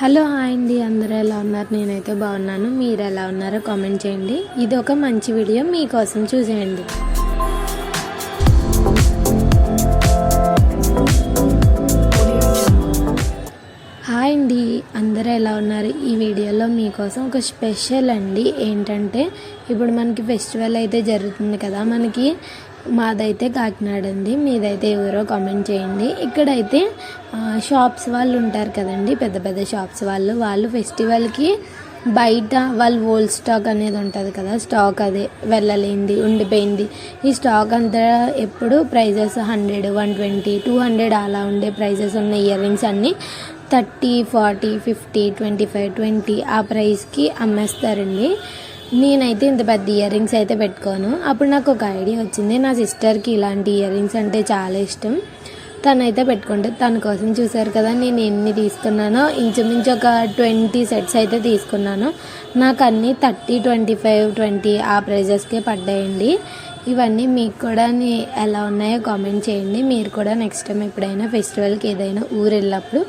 Hello hi అండి, అందరూ ఎలా ఉన్నారు? నేనైతే బాగున్నాను. మీరు ఎలా ఉన్నారో కామెంట్ చేయండి. ఇది ఒక మంచి వీడియో మీకోసం చూసేయండి. హాయ్ అండి, అందరూ ఎలా ఉన్నారు? ఈ వీడియోలో మీకోసం ఒక స్పెషల్ అండి. ఏంటంటే ఇప్పుడు మనకి ఫెస్టివల్ అయితే జరుగుతుంది కదా, మనకి మాదైతే కాకినాడ అండి, మీదైతే ఎవరో కామెంట్ చేయండి. ఇక్కడైతే షాప్స్ వాళ్ళు ఉంటారు కదండి, పెద్ద పెద్ద షాప్స్ వాళ్ళు ఫెస్టివల్కి బయట వాళ్ళు ఓల్డ్ స్టాక్ అనేది ఉంటుంది కదా, స్టాక్ అదే వెళ్ళలేంది ఉండిపోయింది. ఈ స్టాక్ అంతా ఎప్పుడు ప్రైజెస్ 100, 120, 200 అలా ఉండే ప్రైజెస్ ఉన్న ఇయర్ రింగ్స్ అన్నీ 30, 40, 50, 25, 20 ఆ ప్రైస్కి అమ్మేస్తారండి. నేనైతే ఇంత పెద్ద ఇయర్ రింగ్స్ అయితే పెట్టుకోను. అప్పుడు నాకు ఒక ఐడియా వచ్చింది. నా సిస్టర్కి ఇలాంటి ఇయర్ రింగ్స్ అంటే చాలా ఇష్టం. తనైతే పెట్టుకుంటే తన కోసం చూసారు కదా నేను ఎన్ని తీసుకున్నానో, ఇంచుమించు ఒక 20 సెట్స్ అయితే తీసుకున్నాను. నాకు అన్నీ 30, 25, 20 ఆ ప్రైజెస్కే పడ్డాయండి. ఇవన్నీ మీకు కూడా ఎలా ఉన్నాయో కామెంట్ చేయండి. మీరు కూడా నెక్స్ట్ టైం ఎప్పుడైనా ఫెస్టివల్కి ఏదైనా ఊరు వెళ్ళినప్పుడు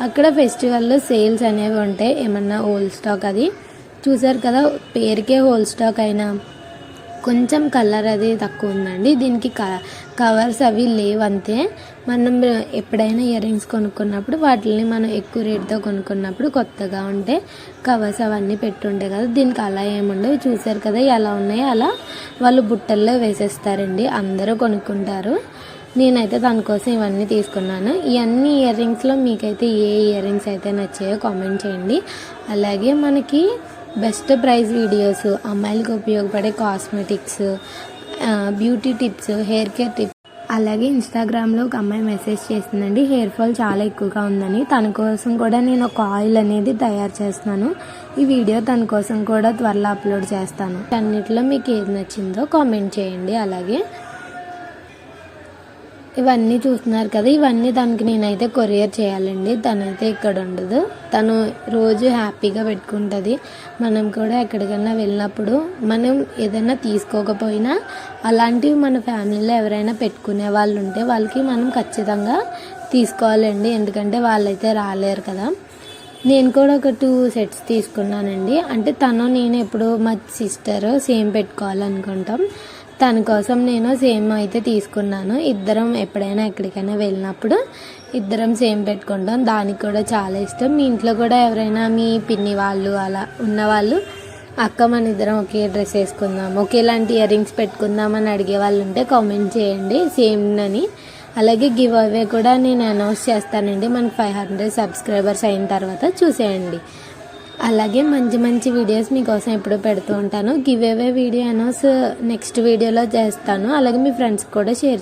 అక్కడ ఫెస్టివల్లో సేల్స్ అనేవి ఉంటాయి. ఏమన్నా ఓల్డ్ స్టాక్ అది చూసారు కదా, పేరుకే హోల్ స్టాక్ అయినా కొంచెం కలర్ అది తక్కువ ఉందండి. దీనికి కవర్స్ అవి లేవంతే. మనం ఎప్పుడైనా ఇయర్ రింగ్స్ కొనుక్కున్నప్పుడు వాటిని మనం ఎక్కువ రేట్తో కొనుక్కున్నప్పుడు కొత్తగా ఉంటే కవర్స్ అవన్నీ పెట్టుంటాయి కదా, దీనికి అలా ఏముండవు. చూసారు కదా ఎలా ఉన్నాయో అలా వాళ్ళు బుట్టల్లో వేసేస్తారండి, అందరూ కొనుక్కుంటారు. నేనైతే దానికోసం ఇవన్నీ తీసుకున్నాను. ఇవన్నీ ఇయర్ రింగ్స్లో మీకైతే ఏ ఇయర్ రింగ్స్ అయితే నచ్చాయో కామెంట్ చేయండి. అలాగే మనకి బెస్ట్ ప్రైస్ వీడియోస్, అమ్మాయిలకు ఉపయోగపడే cosmetics, beauty tips, hair care tips, అలాగే ఇన్స్టాగ్రామ్లో ఒక అమ్మాయి మెసేజ్ చేసిందండి, హెయిర్ ఫాల్ చాలా ఎక్కువగా ఉందని. తన కోసం కూడా నేను ఒక ఆయిల్ అనేది తయారు చేస్తున్నాను. ఈ వీడియో తన కోసం కూడా త్వరలో అప్లోడ్ చేస్తాను. అన్నిట్లో మీకు ఏది నచ్చిందో కామెంట్ చేయండి. అలాగే ఇవన్నీ చూస్తున్నారు కదా, ఇవన్నీ దానికి నేనైతే కొరియర్ చేయాలండి. తనైతే ఇక్కడ ఉండదు, తను రోజు హ్యాపీగా పెట్టుకుంటుంది. మనం కూడా ఎక్కడికైనా వెళ్ళినప్పుడు మనం ఏదైనా తీసుకోకపోయినా అలాంటివి మన ఫ్యామిలీలో ఎవరైనా పెట్టుకునే వాళ్ళు ఉంటే వాళ్ళకి మనం ఖచ్చితంగా తీసుకోవాలండి, ఎందుకంటే వాళ్ళైతే రాలేరు కదా. నేను కూడా ఒక 2 సెట్స్ తీసుకున్నానండి. అంటే తను నేను ఎప్పుడు మా సిస్టర్ సేమ్ పెట్టుకోవాలనుకుంటాం, తన కోసం నేను సేమ్ అయితే తీసుకున్నాను. ఇద్దరం ఎప్పుడైనా ఎక్కడికైనా వెళ్ళినప్పుడు ఇద్దరం సేమ్ పెట్టుకుంటాం. దానికి కూడా చాలా ఇష్టం. మీ ఇంట్లో కూడా ఎవరైనా మీ పిన్ని వాళ్ళు అలా ఉన్నవాళ్ళు, అక్క మన ఇద్దరం ఒకే డ్రెస్ వేసుకుందాం, ఒకేలాంటి ఇయర్ రింగ్స్ పెట్టుకుందాం అని అడిగే వాళ్ళు ఉంటే కామెంట్ చేయండి సేమ్ అని. అలాగే గివ్ అవే కూడా నేను అనౌన్స్ చేస్తానండి, మనకి 500 సబ్స్క్రైబర్స్ అయిన తర్వాత చూసేయండి. అలాగే మంచి మంచి వీడియోస్ మీకోసం ఎప్పుడూ పెడుతూ ఉంటాను. Give away video announce next వీడియోలో చేస్తాను. అలాగే మీ ఫ్రెండ్స్కి కూడా షేర్